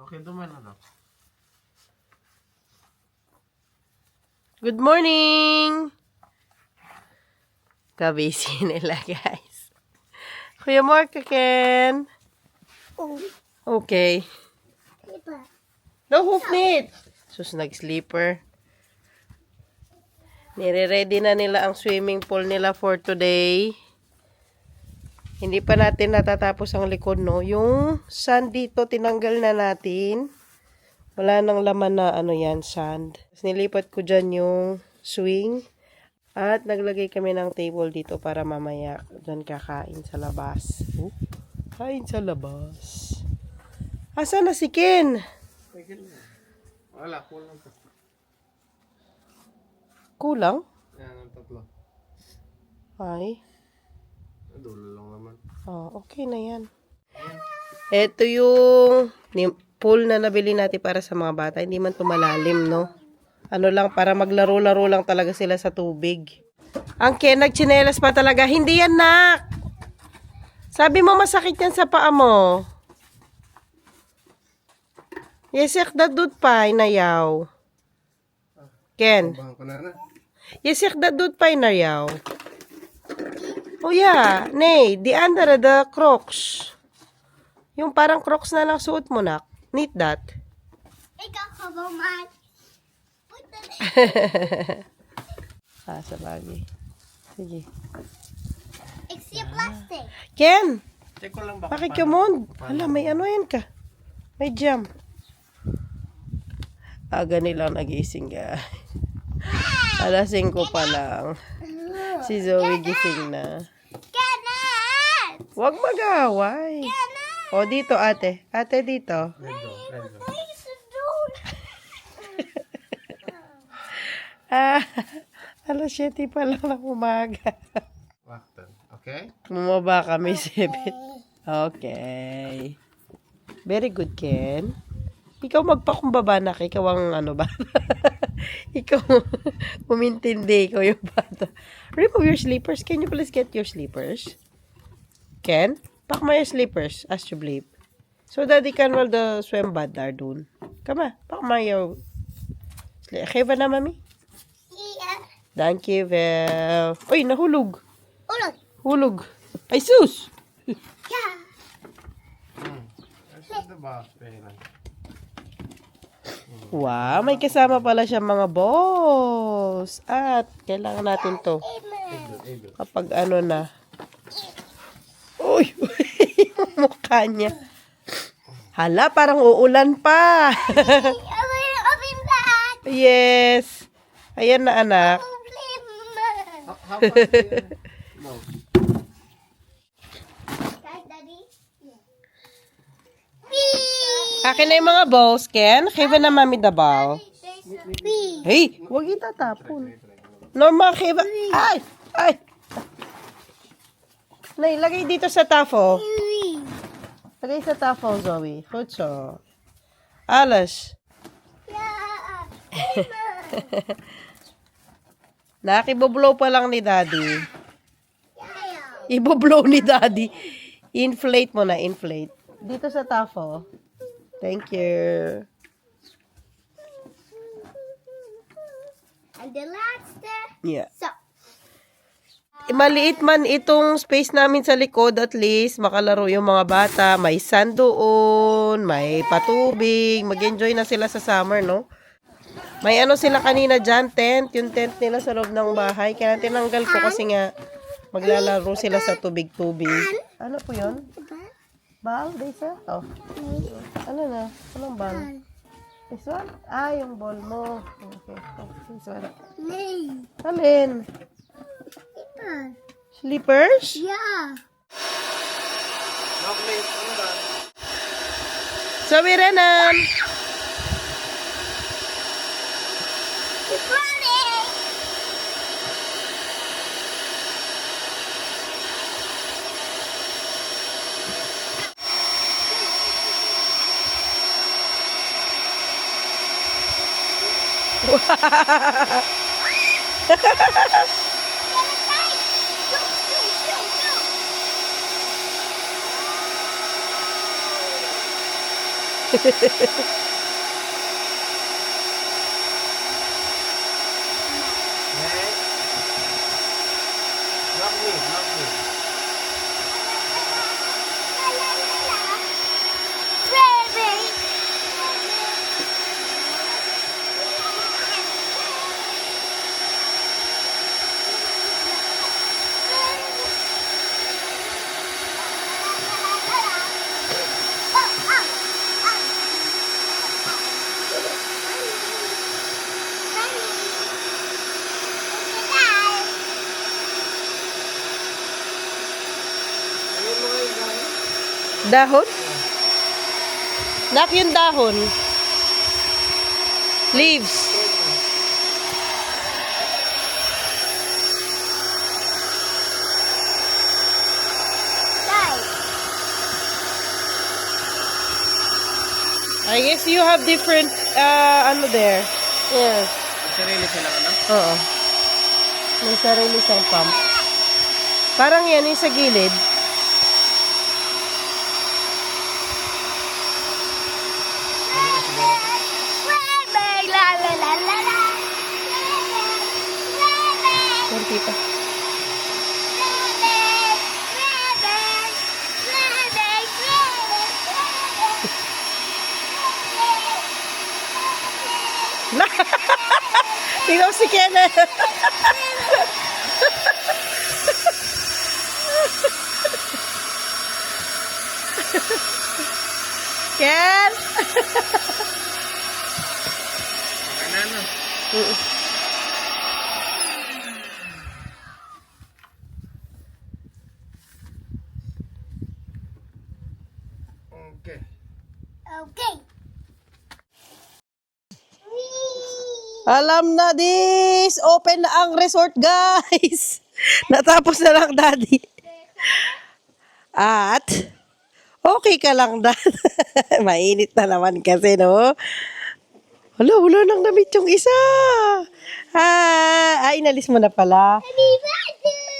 Okay, duman na daw. Good morning! Kabisi nila, guys. Kuya Mark, Ken. Okay. No, huknit. Sus, nag-sleeper. Nire-ready na nila ang swimming pool nila for today. Hindi pa natin natatapos ang likod, no? Yung sand dito, tinanggal na natin. Wala nang laman na ano yan, sand. Tapos nilipat ko dyan yung swing. At naglagay kami ng table dito para mamaya dyan kakain sa labas. Kain sa labas. Asan na si Ken? Wala, kulang ka. Kulang? Yan, ang tatlo. Ay. Dulo lang naman. Oh, okay na yan. Ito yung pool na nabili natin para sa mga bata. Hindi man ito malalim, no? Ano lang, para maglaro-laro lang talaga sila sa tubig. Ang Ken, nagtsinelas pa talaga. Hindi yan, nak! Sabi mo masakit yan sa paa mo. Yesek dadut pa, inayaw. Ken. Bahan ko na na. Yesek dadut pa, inayaw. Oh yeah, nay, the under the Crocs. Yung parang Crocs na lang suot mo, nak. Neat that. Ikaw ka ba, man? Sa bagay. Sige. It's your plastic. Ken, Check ko lang baka bakit ka mo? Hala, may ano yan ka. May jam. Aga nilang nagising, guys. Alas 5 pa lang. Si Zoe gising na. Ganun! Huwag mag-away. O, dito, ate. Ate, dito. Redo. Alas 7 pa lang ng umaga. Waktan. Okay? Bumaba kami 7. Okay. Very good, Ken. Ikaw magpakumbaba na. Ikaw ang ano ba? Ikaw umintindi. Ikaw yung bata. Remove your slippers. Can you please get your slippers? Ken? Pack mo your slippers as you bleep. So daddy can roll the swim bad there dun. Come on. Pack mo your okay ba na, mami? Yeah. Thank you, Vel. Uy, nahulog. Ulog. Hulog. Ay, sus! Yeah. Asa the box, Pena? Wow, may kasama pala siya mga balls. At kailangan natin to kapag ano na. Uy, yung mukha niya. Hala, parang uulan pa. Open that. Yes. Ayan na, anak. How about the... No. Guys, Daddy? Yeah. Akin na yung mga balls, Ken. Kiva na mami the ball. Wee. Hey, huwag itatapon. Normal, Kiva. Ay! Ay! Nay, lagay dito sa tafo. Wee. Lagay sa tafo, Zoe. Futso. Alas. Yeah. Nakiboblow pa lang ni Daddy. Yeah. Iboblow ni Daddy. Inflate mo na, inflate. Dito sa tafo. Thank you. And the last Yeah. so. Maliit man itong space namin sa likod, at least makalaro yung mga bata. May sand doon, may patubig. Mag-enjoy na sila sa summer, no? May ano sila kanina dyan, tent. Yung tent nila sa loob ng bahay. Kaya tinanggal ko kasi nga maglalaro sila sa tubig-tubig. Ano po yun? Ball? Desa? Oh. Ano na? Anong ball? This one? Ah, yung ball mo. Okay. Oh, this one. Nay. Alin? Ito. Slippers? Yeah. Lovely. Ano ba? Sabi Renan! It's running. Next. Knock me, knock me. Ayun mo kayo, guys. Dahon? Nak yung dahon. Leaves. I guess you have different, ano there. Yes. Sarili sila ka na? Oo. May sarili siyang pump. Parang yan yung sa gilid. Kunti pa. Tingnan mo si Kenneth. Ken? Okay na, no? Okay. Okay. Alam na this! Open na ang resort, guys! Natapos na lang, Daddy. At, okay ka lang, Dad. Mainit na naman kasi, no? Wala nang damit yung isa. Inalis mo na pala.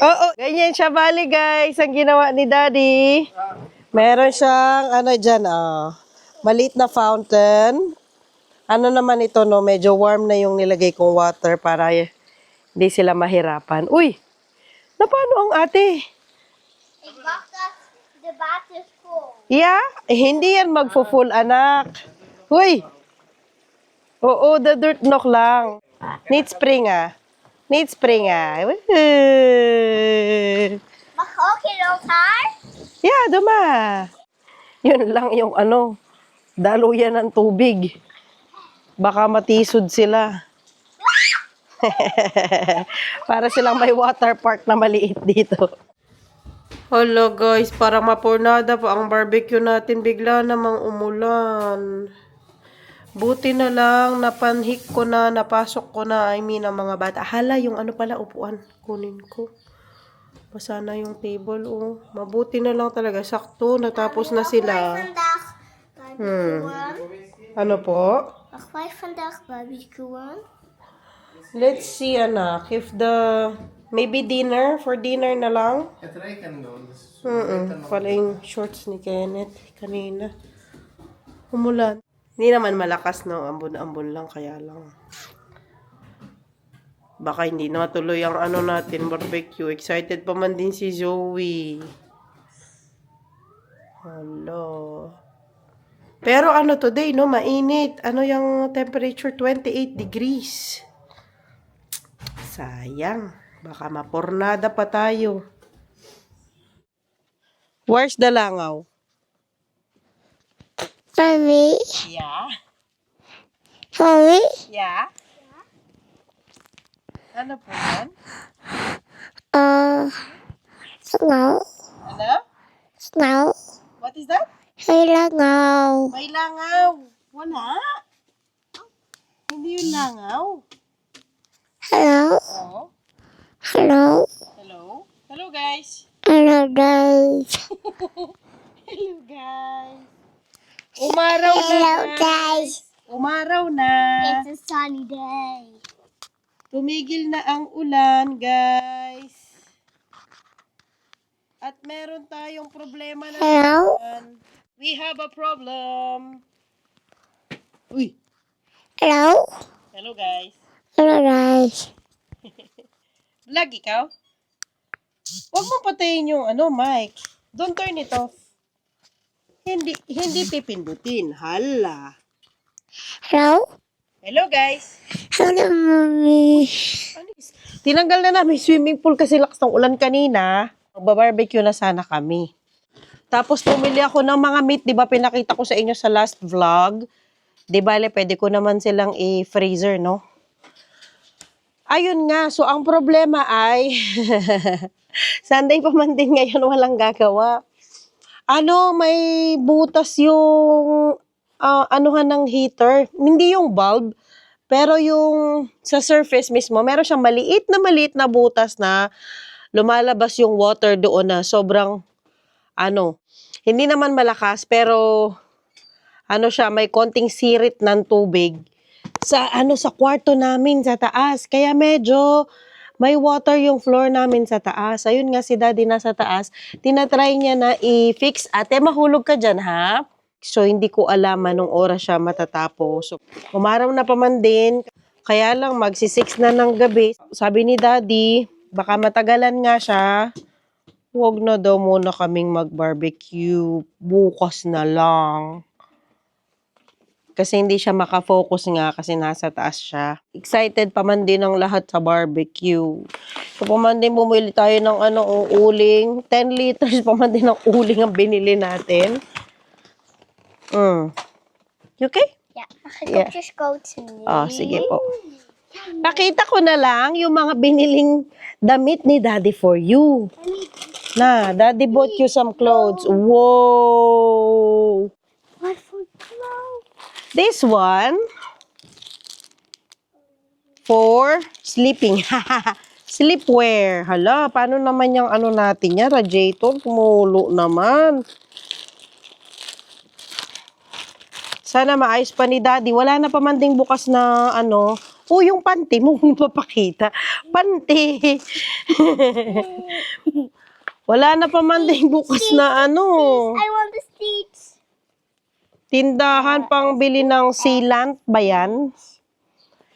Oo, ganyan siya, bali, guys. Ang ginawa ni Daddy. Meron siyang, ano dyan, maliit na fountain. Ano naman ito, no? Medyo warm na yung nilagay kong water para hindi sila mahirapan. Uy! Paano ang ate? The bath is full. Yeah? Hindi yan magpo-full, anak. Uy! Oo, the dirt knock lang. Need spring, Need spring, Okay, no car? Yeah, duma. Yun lang yung daluyan ng tubig. Baka matisod sila. Para silang may water park na maliit dito. Hello guys, parang mapurnada po ang barbecue natin. Bigla namang umulan. Buti na lang, napanhik ko na, napasok ko na, ang mga bata. Hala, yung pala, upuan. Kunin ko. Basa na yung table, Mabuti na lang talaga. Sakto, natapos na sila. Ano po? Mag wij vandaag barbecuen? Let's see, anak. If maybe dinner, for dinner na lang. Het regent doon. Dus Pala yung shorts ni Kenneth kanina. Umulan. Hindi naman malakas, no? Ambon-ambon lang, kaya lang. Baka hindi na matuloy ang natin, barbecue. Excited pa man din si Zoe. Hello. Pero today, no? Mainit. Yung temperature? 28 degrees. Sayang. Baka mapornada pa tayo. Where's the langaw? Sorry. Yeah. Sorry. Yeah. Ano po yan? Snow. Ano? Snow. What is that? Langaw. May langaw. Wala. Hindi yung langaw. Hello. Oh. Hello. Hello. Hello, guys. Hello, guys. Hello, guys. Umaraw na, Hello, guys. Umaraw na. It's a sunny day. Tumigil na ang ulan, guys. At meron tayong problema na Hello. naman. We have a problem. Uy! Hello? Hello, guys. Hello, guys. Vlog ikaw? Huwag mo patayin yung mic. Don't turn it off. Hindi pipindutin. Hala. Hello? Hello, guys. Hello, Mommy. Tinanggal na namin swimming pool kasi lakas ng ulan kanina. Magba-barbecue na sana kami. Tapos pumili ako ng mga meat, 'di ba? Pinakita ko sa inyo sa last vlog. 'Di bale, pwede ko naman silang i-freezer, no? Ayun nga, so ang problema ay Sunday pa man din ngayon, walang gagawa. May butas yung anuhan ng heater. Hindi yung bulb, pero yung sa surface mismo, meron siyang maliit na butas na lumalabas yung water doon na sobrang hindi naman malakas, pero siya, may konting sirit ng tubig sa sa kwarto namin sa taas. Kaya medyo may water yung floor namin sa taas. Ayun nga, si Daddy nasa taas. Tinatry niya na i-fix. Ate, mahulog ka dyan, ha? So, hindi ko alam anong oras siya matatapos. So, umaraw na pa man din. Kaya lang, magsi-6 na ng gabi. Sabi ni Daddy, baka matagalan nga siya. Huwag na daw muna kaming mag-barbecue. Bukas na lang. Kasi hindi siya makafocus nga kasi nasa taas siya. Excited pa man din ang lahat sa barbecue. So pa man din bumili tayo ng uling. 10 liters pa man din ng uling ang binili natin. You okay? Yeah, I Yeah. just go to me. Oh, sige po. Pakita ko na lang yung mga biniling damit ni Daddy for you. Daddy bought you some clothes. Whoa! What for clothes? This one for sleeping. Sleepwear. Hala, paano naman yung natin yan? Radiator, tumulo naman. Sana maayos pa ni Daddy. Wala na pa man ding bukas na yung panty mo, mapapakita. Panty. Wala na pa man ding bukas na I want the Stitch. tindahan pang bili ng sealant ba yan?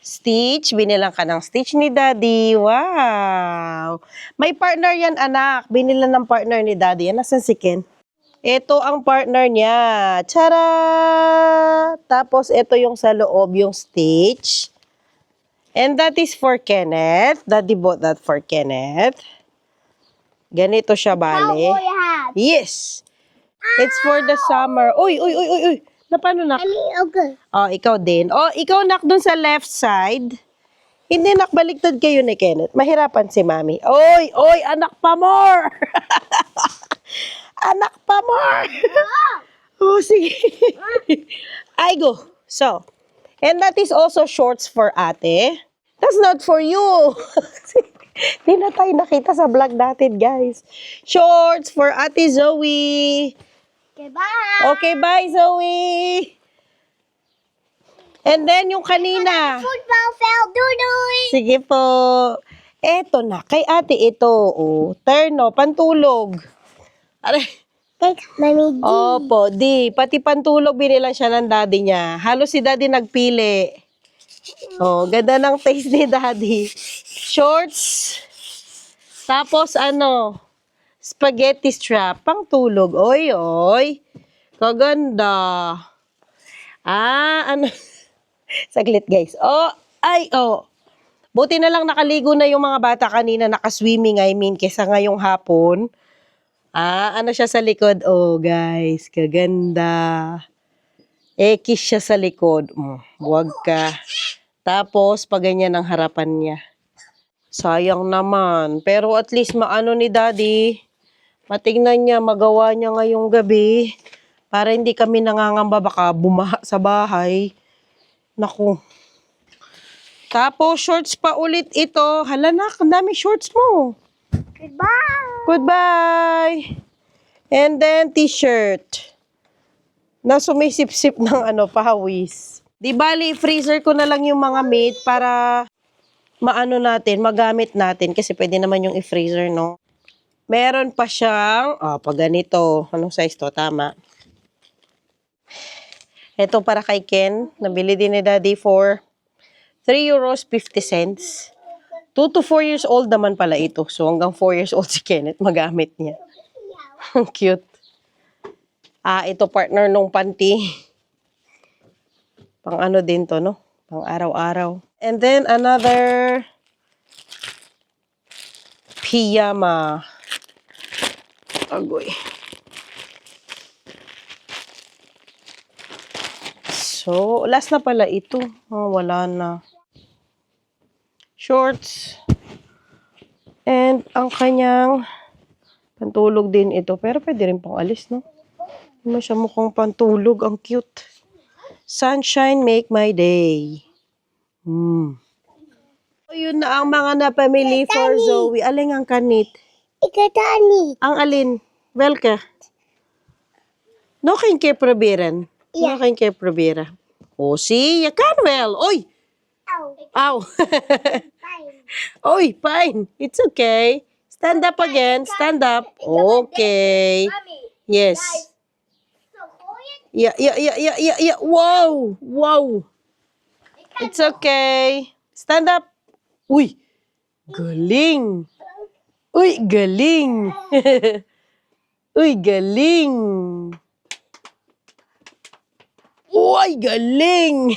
Stitch. Binilang ka ng Stitch ni Daddy. Wow. May partner yan, anak. Binilan ng partner ni Daddy. Yan, nasan si Ken? Ito ang partner niya. Tara! Tapos, ito yung sa loob, yung Stitch. And that is for Kenneth. Daddy bought that for Kenneth. Ganito siya, bale. Cowboy hat. Yes. It's for the summer. Uy. Na paano, nak? I mean, okay. Oh, ikaw din. Oh, ikaw, nak, dun sa left side. Hindi, nak, baliktad kayo ni Kenneth. Mahirapan si Mami. Oy, anak pa more! Anak pa more! Oh, sige. I go. So, and that is also shorts for ate. That's not for you. Di na tayo nakita sa vlog natin, guys. Shorts for ate Zoe. Okay, bye. Okay, bye, Zoe. And then, yung kanina. Football fell. Doo-doo. Sige po. Eto na. Kay ate ito. Oh. Terno. Pantulog. Aray. Take Mommy D. Opo. Pati pantulog binilang siya ng daddy niya. Halos si daddy nagpili. Oh, ganda ng taste ni daddy. Shorts. Tapos spaghetti strap. Pangtulog. Oy. Kaganda. Saglit, guys. Buti na lang nakaligo na yung mga bata kanina, nakaswimming, kesa ngayong hapon. Siya sa likod? Oh, guys, kaganda. Kiss siya sa likod. Huwag ka. Tapos, pag ganyan ang harapan niya. Sayang naman. Pero at least maano ni Daddy, matingnan niya, magawa niya ngayong gabi. Para hindi kami nangangamba baka bumaha sa bahay. Naku. Tapos, shorts pa ulit ito. Hala na, ang dami shorts mo. Goodbye. And then, t-shirt. Na sumisip-sip ng pawis. Di bali, freezer ko na lang yung mga meat para magamit natin. Kasi pwede naman yung i-freezer, no? Meron pa siyang, pag ganito. Anong size to? Tama. Ito para kay Ken. Nabili din ni Daddy for 3 euros 50 cents. 2 to 4 years old naman pala ito. So, hanggang 4 years old si Kenneth, magamit niya. Ang cute. Ito partner nung panty. Pang ano din to, no? Pang araw-araw. And then, another pijama. Agoy. So, last na pala ito. Wala na. Shorts. And ang kanyang pantulog din ito. Pero pwede rin pang alis, no? Hindi siya mukhang pantulog. Ang cute. Sunshine make my day. So, yun na ang mga napamili for Zoe. Aling ang kanit? Ikatani. Ang alin? Welka? No king ke probiran? No king ke probira? O si, ya kan well. Oy! Ow! Fine. Oy, fine. It's okay. Stand up again. Stand up. Okay. Mommy. Yes. So, quiet. Yeah. Wow. Wow. It's okay. Stand up. Uy. Galing. Uy, galing. Uy, galing. Uy, galing.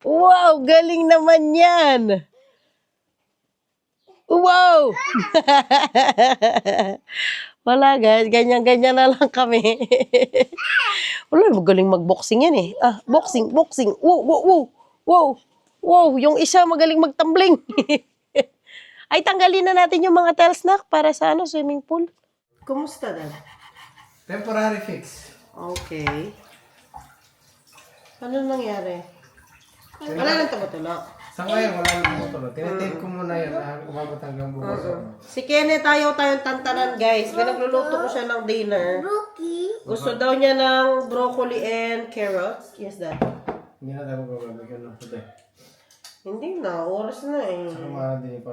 Wow, galing naman yan. Wow. Wala guys, ganyan-ganyan na lang kami. Wala, magaling mag-boxing yan eh. Boxing. Wow, yung isa magaling magtumbling. Ay, tanggalin na natin yung mga tiles na para sa swimming pool. Kumusta dad? Temporary fix. Okay. Ano nangyari? Wala nang tumatulog. Sa ngayon, wala nang matulog. Tinatape ko muna yun. Umabot hanggang bukas. Si Kenneth, tayong tantanan guys. Pinagluluto ko siya ng dinner. Rookie. Gusto daw niya ng broccoli and carrots. Yes, dad. Hindi na tayo magagawin ng today. Hindi na, oras na eh. Saka makadini pa.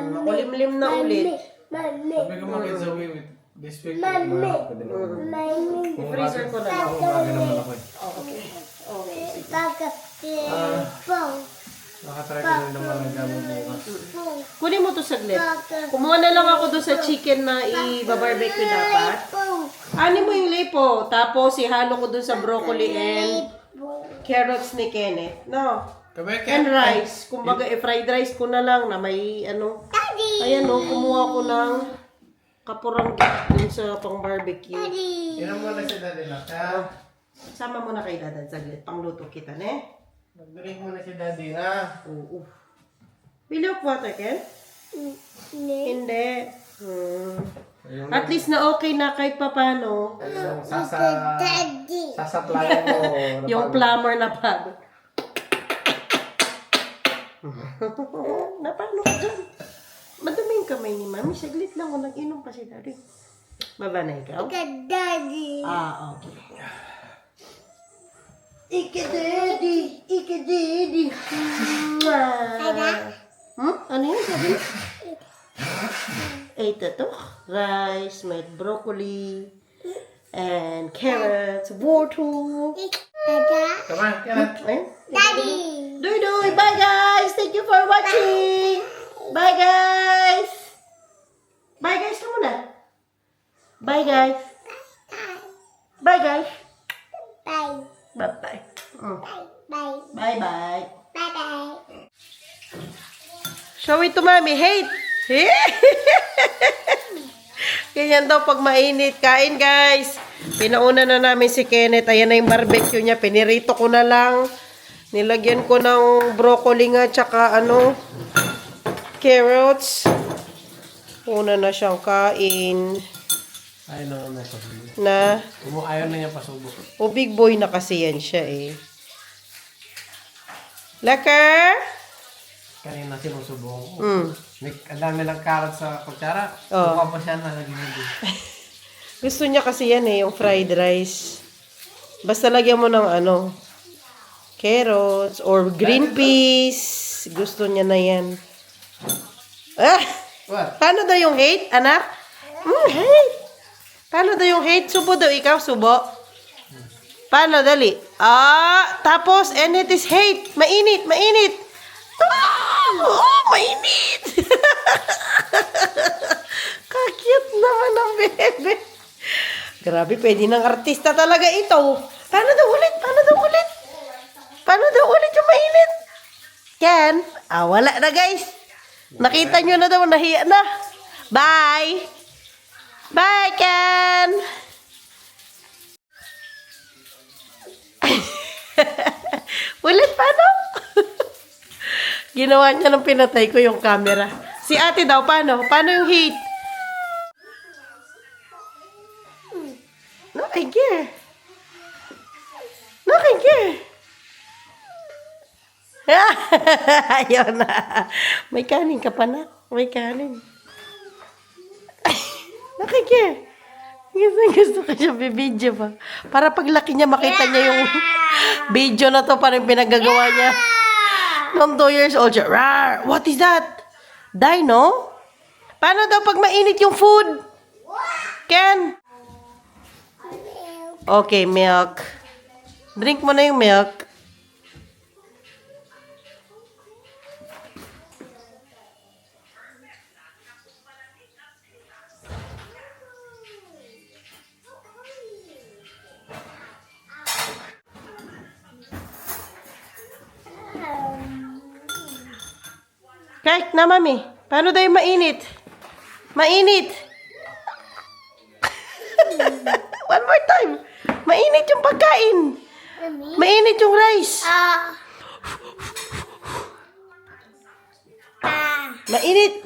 Makulimlim na ulit. Mommy. Sabi ko mga Zoe with this week. Pwede na. Mommy. I-freezer ko na lang. Umaga naman ako eh. Pagka. Phone. Nakatry ko rin naman ang gamit bukas. Kunin mo to saglit. Kumuha na lang ako doon sa chicken na i-barbecue dapat. Phone. Ani mo yung lipo. Tapos ihalo ko doon sa broccoli and carrots ni Kenneth. No. And rice. Kumbaga, fried rice ko na lang na may Daddy. ayan kumuha ko ng kapuranggi dun sa pang barbecue. Daddy. Inom mo na si Daddy na. Kaya, Sama mo na kay Dadan saglit. Pangluto kita, ne? mag-drink mo na si Daddy na. Oo. Will you have water, Ken? Hindi. At least na okay na kahit papano. Yung Daddy. sasaplayan mo. Yung plumber na pagod. Napano ka dyan? Madumi yung kamay ni Mami. Saglit lang kung nag-inom pa si Daddy. Baba na ikaw? Daddy. Okay. Ika-daddy! Ika-daddy! Ano yun sabi? Ito to. Rice, may broccoli, and carrots, water. Come on, Kenneth. Ayun. Daddy. Doy! Bye guys! Thank you for watching! Bye guys! Bye guys na muna. Bye guys! Bye guys! Bye. Bye-bye. Bye. Bye-bye. Bye-bye. Show it to Mami. Hate! Ganyan daw pag mainit. Kain guys! Pinauna na namin si Kenneth. Ayan na yung barbecue niya. Pinirito ko na lang. Nilagyan ko ng broccoli nga tsaka carrots. Una na siyang kain. Ayaw na naman ito. Ayaw na niya pasubo. Big boy na kasi yan siya eh. Laker? Kanina sinusubo ko. Ang dami ng carrot sa kutsara. Oh. Mukha pa siya na naging Gusto niya kasi yan eh, yung fried rice. Basta lagyan mo ng carrots or green peas. Gusto niya na yan. What? Paano daw yung hate, anak? Hate. Paano daw yung hate? Subo daw ikaw, subo. Paano? Dali. Tapos, and it is hate. Mainit, mainit. Mainit. Kakit naman ang bebe. Grabe, pwede ng artista talaga ito. Paano daw ulit? Paano daw ulit? Paano daw ulit yung mainit? Ken? Wala na guys. Nakita nyo na daw, nahiya na. Bye! Bye, Ken! Ulit, paano? Ginawa niya nang pinatay ko yung camera. Si ate daw, paano? Paano yung heat? Nakikir. Nakikir. Ayaw na. May kanin ka pa na. May kanin. Nakikir. Gusto ko siya bibidyo pa. Para paglaki niya, makita niya yung video na to. Parang pinagagawa niya. Nung 2 years old siya. Rawr! What is that? Dino? Paano daw pag mainit yung food? Ken? Okay, milk. Drink mo na yung milk. Kahit na, mami. Paano daw yung mainit? Mainit. One more time. Mainit yung pagkain. Mainit yung rice. Mainit.